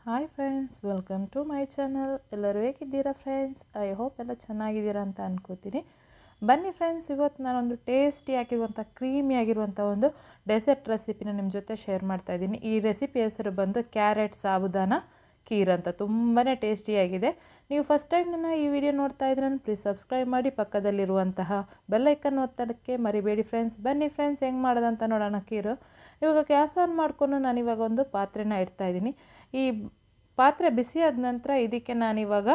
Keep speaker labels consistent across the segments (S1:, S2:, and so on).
S1: Hi friends, welcome to my channel. ಎಲ್ಲರೂ ಹೇಗಿದ್ದೀರಾ friends? I hope ಎಲ್ಲ ಚೆನ್ನಾಗಿದ್ದೀರಾ ಅಂತ ಅನ್ಕೋತೀನಿ. ಬನ್ನಿ ಫ್ರೆಂಡ್ಸ್, ಇವತ್ತು ನಾನೊಂದು ಟೇಸ್ಟಿ ಆಗಿರುವಂಥ ಕ್ರೀಮಿ ಆಗಿರುವಂಥ ಒಂದು ಡೆಸರ್ಟ್ ರೆಸಿಪಿನ ನಿಮ್ಮ ಜೊತೆ ಶೇರ್ ಮಾಡ್ತಾ ಇದ್ದೀನಿ. ಈ ರೆಸಿಪಿ ಹೆಸರು ಬಂದು ಕ್ಯಾರೆಟ್ ಸಾಬುದಾನ ಖೀರ್ ಅಂತ. ತುಂಬಾ ಟೇಸ್ಟಿಯಾಗಿದೆ. ನೀವು ಫಸ್ಟ್ ಟೈಮ್ ನನ್ನ ಈ ವಿಡಿಯೋ ನೋಡ್ತಾ ಇದ್ರೆ ಪ್ಲೀಸ್ ಸಬ್ಸ್ಕ್ರೈಬ್ ಮಾಡಿ, ಪಕ್ಕದಲ್ಲಿರುವಂತಹ ಬೆಲ್ಲೈಕನ್ ಒತ್ತೋದಕ್ಕೆ ಮರಿಬೇಡಿ ಫ್ರೆಂಡ್ಸ್. ಬನ್ನಿ ಫ್ರೆಂಡ್ಸ್, ಹೆಂಗೆ ಮಾಡೋದಂತ ನೋಡೋಣ ಖೀರು. ಇವಾಗ ಗ್ಯಾಸ್ ಆನ್ ಮಾಡಿಕೊಂಡು ನಾನಿವಾಗ ಒಂದು ಪಾತ್ರೆನ ಇಡ್ತಾ ಇದ್ದೀನಿ. ಈ ಪಾತ್ರೆ ಬಿಸಿ ಆದ ನಂತರ ಇದಕ್ಕೆ ನಾನಿವಾಗ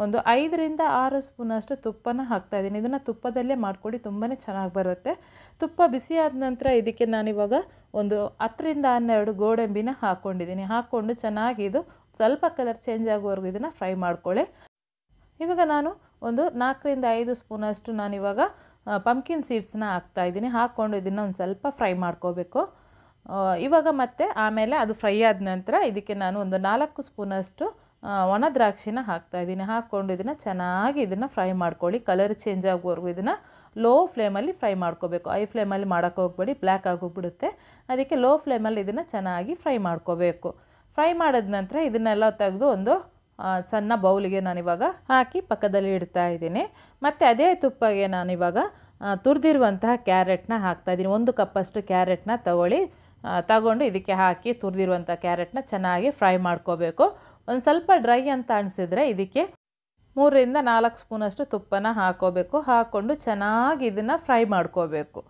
S1: ಒಂದು 5ರಿಂದ 6 ಸ್ಪೂನಷ್ಟು ತುಪ್ಪನ ಹಾಕ್ತಾಯಿದ್ದೀನಿ. ಇದನ್ನು ತುಪ್ಪದಲ್ಲೇ ಮಾಡ್ಕೊಳ್ಳಿ, ತುಂಬಾ ಚೆನ್ನಾಗಿ ಬರುತ್ತೆ. ತುಪ್ಪ ಬಿಸಿ ಆದ ನಂತರ ಇದಕ್ಕೆ ನಾನಿವಾಗ ಒಂದು 10ರಿಂದ 12 ಗೋಡಂಬಿನ ಹಾಕ್ಕೊಂಡಿದ್ದೀನಿ. ಹಾಕ್ಕೊಂಡು ಚೆನ್ನಾಗಿ ಇದು ಸ್ವಲ್ಪ ಕಲರ್ ಚೇಂಜ್ ಆಗುವವರೆಗೂ ಇದನ್ನು ಫ್ರೈ ಮಾಡ್ಕೊಳ್ಳಿ. ಇವಾಗ ನಾನು ಒಂದು 4ರಿಂದ 5 ಸ್ಪೂನಷ್ಟು ನಾನಿವಾಗ ಪಂಪ್ಕಿನ್ ಸೀಡ್ಸ್ನ ಹಾಕ್ತಾಯಿದ್ದೀನಿ. ಹಾಕ್ಕೊಂಡು ಇದನ್ನು ಒಂದು ಸ್ವಲ್ಪ ಫ್ರೈ ಮಾಡ್ಕೋಬೇಕು. ಇವಾಗ ಮತ್ತೆ ಆಮೇಲೆ ಅದು ಫ್ರೈ ಆದ ನಂತರ ಇದಕ್ಕೆ ನಾನು ಒಂದು 4 ಸ್ಪೂನಷ್ಟು ಒಣ ದ್ರಾಕ್ಷಿನ ಹಾಕ್ತಾಯಿದ್ದೀನಿ. ಹಾಕ್ಕೊಂಡು ಇದನ್ನು ಫ್ರೈ ಮಾಡ್ಕೊಳ್ಳಿ. ಕಲರ್ ಚೇಂಜ್ ಆಗುವವರೆಗೂ ಇದನ್ನು ಲೋ ಫ್ಲೇಮಲ್ಲಿ ಫ್ರೈ ಮಾಡ್ಕೋಬೇಕು. ಹೈ ಫ್ಲೇಮಲ್ಲಿ ಮಾಡೋಕ್ಕೆ ಹೋಗ್ಬೇಡಿ, ಬ್ಲ್ಯಾಕ್ ಆಗೋಗ್ಬಿಡುತ್ತೆ. ಅದಕ್ಕೆ ಲೋ ಫ್ಲೇಮಲ್ಲಿ ಇದನ್ನು ಚೆನ್ನಾಗಿ ಫ್ರೈ ಮಾಡ್ಕೋಬೇಕು. ಫ್ರೈ ಮಾಡಿದ ನಂತರ ಇದನ್ನೆಲ್ಲ ತೆಗೆದು ಒಂದು ಸಣ್ಣ ಬೌಲಿಗೆ ನಾನಿವಾಗ ಹಾಕಿ ಪಕ್ಕದಲ್ಲಿ ಇಡ್ತಾ ಇದ್ದೀನಿ. ಮತ್ತು ಅದೇ ತುಪ್ಪಗೆ ನಾನಿವಾಗ ತುರಿದಿರುವಂತಹ ಕ್ಯಾರೆಟ್ನ ಹಾಕ್ತಾಯಿದ್ದೀನಿ. 1 ಕಪ್ಪಷ್ಟು ಕ್ಯಾರೆಟ್ನ ತಗೊಂಡು ಇದಕ್ಕೆ ಹಾಕಿ ತುರಿದಿರುವಂಥ ಕ್ಯಾರೆಟ್ನ ಚೆನ್ನಾಗಿ ಫ್ರೈ ಮಾಡ್ಕೋಬೇಕು. ಒಂದು ಸ್ವಲ್ಪ ಡ್ರೈ ಅಂತ ಅನಿಸಿದ್ರೆ ಇದಕ್ಕೆ 3ರಿಂದ 4 ಸ್ಪೂನಷ್ಟು ತುಪ್ಪನ ಹಾಕೋಬೇಕು. ಹಾಕ್ಕೊಂಡು ಚೆನ್ನಾಗಿ ಇದನ್ನು ಫ್ರೈ ಮಾಡ್ಕೋಬೇಕು.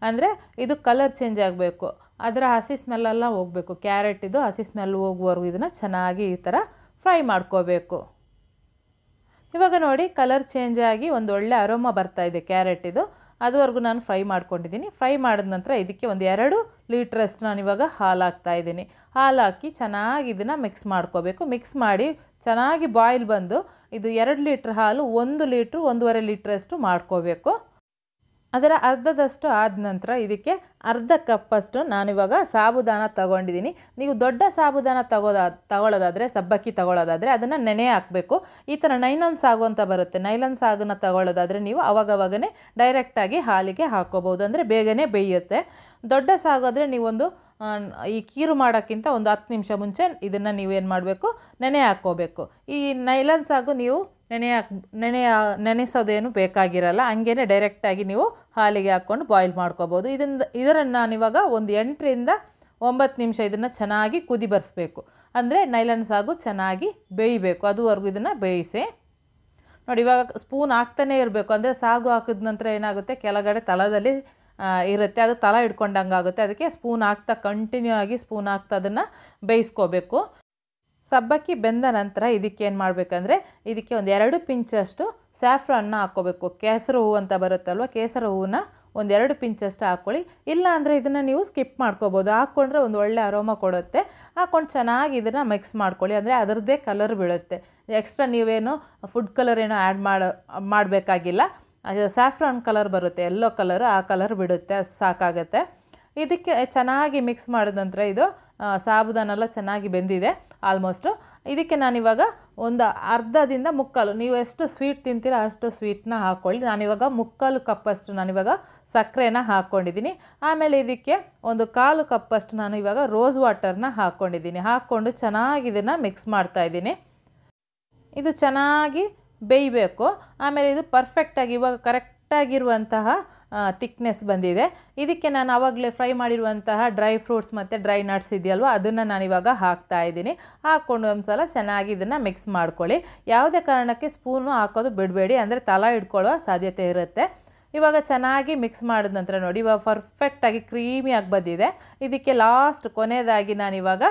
S1: ಅಂದರೆ ಇದು ಕಲರ್ ಚೇಂಜ್ ಆಗಬೇಕು, ಅದರ ಹಸಿ ಸ್ಮೆಲ್ಲೆಲ್ಲ ಹೋಗಬೇಕು. ಕ್ಯಾರೆಟ್ ಇದು ಹಸಿ ಸ್ಮೆಲ್ ಹೋಗುವವರೆಗೂ ಇದನ್ನು ಚೆನ್ನಾಗಿ ಈ ಥರ ಫ್ರೈ ಮಾಡ್ಕೋಬೇಕು. ಇವಾಗ ನೋಡಿ, ಕಲರ್ ಚೇಂಜ್ ಆಗಿ ಒಂದು ಒಳ್ಳೆ ಅರೋಮಾ ಬರ್ತಾ ಇದೆ ಕ್ಯಾರೆಟ್ ಇದು. ಅದುವರೆಗೂ ನಾನು ಫ್ರೈ ಮಾಡ್ಕೊಂಡಿದ್ದೀನಿ. ಫ್ರೈ ಮಾಡಿದ ನಂತರ ಇದಕ್ಕೆ ಒಂದು 2 ಲೀಟ್ರಷ್ಟು ನಾನಿವಾಗ ಹಾಲು ಹಾಕ್ತಾಯಿದ್ದೀನಿ. ಹಾಲು ಹಾಕಿ ಚೆನ್ನಾಗಿ ಇದನ್ನು ಮಿಕ್ಸ್ ಮಾಡ್ಕೋಬೇಕು. ಮಿಕ್ಸ್ ಮಾಡಿ ಚೆನ್ನಾಗಿ ಬಾಯ್ಲ್ ಬಂದು ಇದು 2 ಲೀಟ್ರ್ ಹಾಲು 1 ಲೀಟ್ರ್ 1.5 ಲೀಟ್ರಷ್ಟು ಮಾಡ್ಕೋಬೇಕು. ಅದರ ಅರ್ಧದಷ್ಟು ಆದ ನಂತರ ಇದಕ್ಕೆ ಅರ್ಧ ಕಪ್ಪಷ್ಟು ನಾನಿವಾಗ ಸಾಬುದಾನ ತಗೊಂಡಿದ್ದೀನಿ. ನೀವು ದೊಡ್ಡ ಸಾಬುದಾನ ತಗೊಳ್ಳೋದಾದರೆ, ಸಬ್ಬಕ್ಕಿ ತಗೊಳ್ಳೋದಾದರೆ ಅದನ್ನು ನೆನೆ ಹಾಕಬೇಕು. ಈ ಥರ ನೈಲಾನ್ ಸಾಗು ಅಂತ ಬರುತ್ತೆ, ನೈಲಾನ್ ಸಾಗನ್ನ ತಗೊಳ್ಳೋದಾದರೆ ನೀವು ಅವಾಗವಾಗನೇ ಡೈರೆಕ್ಟಾಗಿ ಹಾಲಿಗೆ ಹಾಕ್ಕೋಬೋದು, ಅಂದರೆ ಬೇಗನೆ ಬೇಯುತ್ತೆ. ದೊಡ್ಡ ಸಾಗಾದರೆ ನೀವೊಂದು ಈ ಖೀರು ಮಾಡೋಕ್ಕಿಂತ ಒಂದು 10 ನಿಮಿಷ ಮುಂಚೆ ಇದನ್ನು ನೀವೇನು ಮಾಡಬೇಕು, ನೆನೆ ಹಾಕ್ಕೋಬೇಕು. ಈ ನೈಲಾನ್ ಸಾಗು ನೀವು ನೆನೆಸೋದೇನು ಬೇಕಾಗಿರಲ್ಲ, ಹಂಗೇ ಡೈರೆಕ್ಟಾಗಿ ನೀವು ಹಾಲಿಗೆ ಹಾಕ್ಕೊಂಡು ಬಾಯ್ಲ್ ಮಾಡ್ಕೋಬೋದು. ಇದನ್ನು ನಾನಿವಾಗ ಒಂದು 8ರಿಂದ 9 ನಿಮಿಷ ಇದನ್ನು ಚೆನ್ನಾಗಿ ಕುದಿ ಬರಿಸ್ಬೇಕು. ಅಂದರೆ ನೈಲಾನ್ ಸಾಗು ಚೆನ್ನಾಗಿ ಬೇಯಬೇಕು, ಅದುವರೆಗೂ ಇದನ್ನು ಬೇಯಿಸಿ. ನೋಡಿ, ಇವಾಗ ಸ್ಪೂನ್ ಹಾಕ್ತಾನೆ ಇರಬೇಕು. ಅಂದರೆ ಸಾಗು ಹಾಕಿದ ನಂತರ ಏನಾಗುತ್ತೆ, ಕೆಳಗಡೆ ತಳದಲ್ಲಿ ಇರುತ್ತೆ, ಅದು ತಳ ಹಿಡ್ಕೊಂಡಂಗೆ ಆಗುತ್ತೆ. ಅದಕ್ಕೆ ಸ್ಪೂನ್ ಹಾಕ್ತಾ ಕಂಟಿನ್ಯೂ ಆಗಿ ಸ್ಪೂನ್ ಹಾಕ್ತಾ ಅದನ್ನು ಬೇಯಿಸ್ಕೋಬೇಕು. ಸಬ್ಬಕ್ಕಿ ಬೆಂದ ನಂತರ ಇದಕ್ಕೆ ಏನು ಮಾಡಬೇಕಂದ್ರೆ ಇದಕ್ಕೆ ಒಂದು 2 ಪಿಂಚಷ್ಟು ಸ್ಯಾಫ್ರಾನ್ನ ಹಾಕ್ಕೋಬೇಕು. ಕೇಸರ ಹೂವು ಅಂತ ಬರುತ್ತಲ್ವ, ಕೇಸರ ಹೂವನ್ನ ಒಂದು 2 ಪಿಂಚಷ್ಟು ಹಾಕ್ಕೊಳ್ಳಿ. ಇಲ್ಲ ಅಂದರೆ ಇದನ್ನು ನೀವು ಸ್ಕಿಪ್ ಮಾಡ್ಕೋಬೋದು. ಹಾಕ್ಕೊಂಡ್ರೆ ಒಂದು ಒಳ್ಳೆ ಅರೋಮಾ ಕೊಡುತ್ತೆ. ಹಾಕ್ಕೊಂಡು ಚೆನ್ನಾಗಿ ಇದನ್ನು ಮಿಕ್ಸ್ ಮಾಡ್ಕೊಳ್ಳಿ. ಅಂದರೆ ಅದರದ್ದೇ ಕಲರ್ ಬೀಳುತ್ತೆ. ಎಕ್ಸ್ಟ್ರಾ ನೀವೇನು ಫುಡ್ ಕಲರ್ ಏನೋ ಆ್ಯಡ್ ಮಾಡಬೇಕಾಗಿಲ್ಲ. ಸ್ಯಾಫ್ರಾನ್ ಕಲರ್ ಬರುತ್ತೆ, ಎಲ್ಲೋ ಕಲರು, ಆ ಕಲರ್ ಬಿಡುತ್ತೆ, ಸಾಕಾಗುತ್ತೆ. ಇದಕ್ಕೆ ಚೆನ್ನಾಗಿ ಮಿಕ್ಸ್ ಮಾಡಿದ ನಂತರ ಇದು ಸಾಬುದಾನೆಲ್ಲ ಚೆನ್ನಾಗಿ ಬೆಂದಿದೆ ಆಲ್ಮೋಸ್ಟು. ಇದಕ್ಕೆ ನಾನಿವಾಗ ಒಂದು ಅರ್ಧದಿಂದ ಮುಕ್ಕಾಲು, ನೀವು ಎಷ್ಟು ಸ್ವೀಟ್ ತಿಂತೀರ ಅಷ್ಟು ಸ್ವೀಟ್ನ ಹಾಕ್ಕೊಳ್ಳಿ. ನಾನಿವಾಗ 3/4 ಕಪ್ಪಷ್ಟು ನಾನಿವಾಗ ಸಕ್ಕರೆನ ಹಾಕ್ಕೊಂಡಿದ್ದೀನಿ. ಆಮೇಲೆ ಇದಕ್ಕೆ ಒಂದು 1/4 ಕಪ್ಪಷ್ಟು ನಾನು ಇವಾಗ ರೋಸ್ ವಾಟರ್ನ ಹಾಕ್ಕೊಂಡಿದ್ದೀನಿ. ಹಾಕ್ಕೊಂಡು ಚೆನ್ನಾಗಿ ಇದನ್ನು ಮಿಕ್ಸ್ ಮಾಡ್ತಾಯಿದ್ದೀನಿ. ಇದು ಚೆನ್ನಾಗಿ ಬೇಯಬೇಕು. ಆಮೇಲೆ ಇದು ಪರ್ಫೆಕ್ಟಾಗಿ ಇವಾಗ ಕರೆಕ್ಟಾಗಿರುವಂತಹ ಥಿಕ್ನೆಸ್ ಬಂದಿದೆ. ಇದಕ್ಕೆ ನಾನು ಆವಾಗಲೇ ಫ್ರೈ ಮಾಡಿರುವಂತಹ ಡ್ರೈ ಫ್ರೂಟ್ಸ್ ಮತ್ತು ಡ್ರೈ ನಟ್ಸ್ ಇದೆಯಲ್ವ, ಅದನ್ನು ನಾನಿವಾಗ ಹಾಕ್ತಾಯಿದ್ದೀನಿ. ಹಾಕ್ಕೊಂಡು ಒಂದು ಸಲ ಚೆನ್ನಾಗಿ ಇದನ್ನು ಮಿಕ್ಸ್ ಮಾಡ್ಕೊಳ್ಳಿ. ಯಾವುದೇ ಕಾರಣಕ್ಕೆ ಸ್ಪೂನು ಹಾಕೋದು ಬಿಡಬೇಡಿ, ಅಂದರೆ ತಳ ಹಿಡ್ಕೊಳ್ಳೋ ಸಾಧ್ಯತೆ ಇರುತ್ತೆ. ಇವಾಗ ಚೆನ್ನಾಗಿ ಮಿಕ್ಸ್ ಮಾಡಿದ ನಂತರ ನೋಡಿ, ಇವಾಗ ಪರ್ಫೆಕ್ಟಾಗಿ ಕ್ರೀಮಿಯಾಗಿ ಬಂದಿದೆ. ಇದಕ್ಕೆ ಲಾಸ್ಟ್ ಕೊನೆಯದಾಗಿ ನಾನಿವಾಗ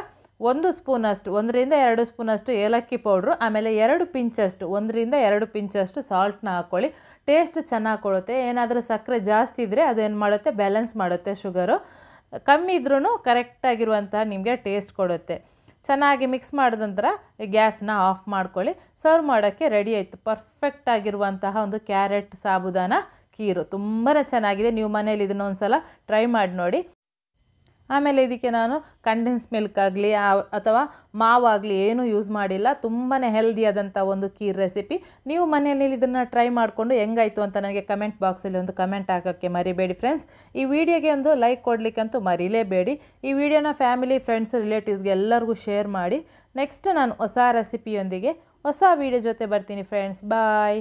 S1: 1 ಸ್ಪೂನಷ್ಟು 1ರಿಂದ 2 ಸ್ಪೂನಷ್ಟು ಏಲಕ್ಕಿ ಪೌಡ್ರು, ಆಮೇಲೆ 2 ಪಿಂಚಷ್ಟು 1ರಿಂದ 2 ಪಿಂಚಷ್ಟು ಸಾಲ್ಟ್ನ ಹಾಕ್ಕೊಳ್ಳಿ. ಟೇಸ್ಟ್ ಚೆನ್ನಾಗಿ ಕೊಡುತ್ತೆ. ಏನಾದರೂ ಸಕ್ಕರೆ ಜಾಸ್ತಿ ಇದ್ದರೆ ಅದೇನು ಮಾಡುತ್ತೆ, ಬ್ಯಾಲೆನ್ಸ್ ಮಾಡುತ್ತೆ. ಶುಗರು ಕಮ್ಮಿ ಇದ್ರೂ ಕರೆಕ್ಟಾಗಿರುವಂತಹ ನಿಮಗೆ ಟೇಸ್ಟ್ ಕೊಡುತ್ತೆ. ಚೆನ್ನಾಗಿ ಮಿಕ್ಸ್ ಮಾಡಿದ ನಂತರ ಗ್ಯಾಸ್ನ ಆಫ್ ಮಾಡ್ಕೊಳ್ಳಿ. ಸರ್ವ್ ಮಾಡೋಕ್ಕೆ ರೆಡಿ ಆಯಿತು. ಪರ್ಫೆಕ್ಟಾಗಿರುವಂತಹ ಒಂದು ಕ್ಯಾರೆಟ್ ಸಾಬುದಾನ ಖೀರು ತುಂಬಾ ಚೆನ್ನಾಗಿದೆ. ನೀವು ಮನೇಲಿ ಇದನ್ನೊಂದು ಸಲ ಟ್ರೈ ಮಾಡಿ ನೋಡಿ. ಆಮೇಲೆ ಇದಕ್ಕೆ ನಾನು ಕಂಡೆನ್ಸ್ ಮಿಲ್ಕ್ ಆಗಲಿ ಅಥವಾ ಮಾವಾಗಲಿ ಏನೂ ಯೂಸ್ ಮಾಡಿಲ್ಲ. ತುಂಬಾ ಹೆಲ್ದಿಯಾದಂಥ ಒಂದು ಖೀರ್ ರೆಸಿಪಿ. ನೀವು ಮನೆಯಲ್ಲಿ ಇದನ್ನು ಟ್ರೈ ಮಾಡಿಕೊಂಡು ಹೆಂಗಾಯಿತು ಅಂತ ನನಗೆ ಕಮೆಂಟ್ ಬಾಕ್ಸಲ್ಲಿ ಒಂದು ಕಮೆಂಟ್ ಹಾಕೋಕ್ಕೆ ಮರಿಬೇಡಿ ಫ್ರೆಂಡ್ಸ್. ಈ ವಿಡಿಯೋಗೆ ಒಂದು ಲೈಕ್ ಕೊಡಲಿಕ್ಕಂತೂ ಮರಿಲೇಬೇಡಿ. ಈ ವಿಡಿಯೋನ ಫ್ಯಾಮಿಲಿ, ಫ್ರೆಂಡ್ಸ್, ರಿಲೇಟಿವ್ಸ್ಗೆ ಎಲ್ಲರಿಗೂ ಶೇರ್ ಮಾಡಿ. ನೆಕ್ಸ್ಟ್ ನಾನು ಹೊಸ ರೆಸಿಪಿಯೊಂದಿಗೆ ಹೊಸ ವಿಡಿಯೋ ಜೊತೆ ಬರ್ತೀನಿ ಫ್ರೆಂಡ್ಸ್. ಬಾಯ್.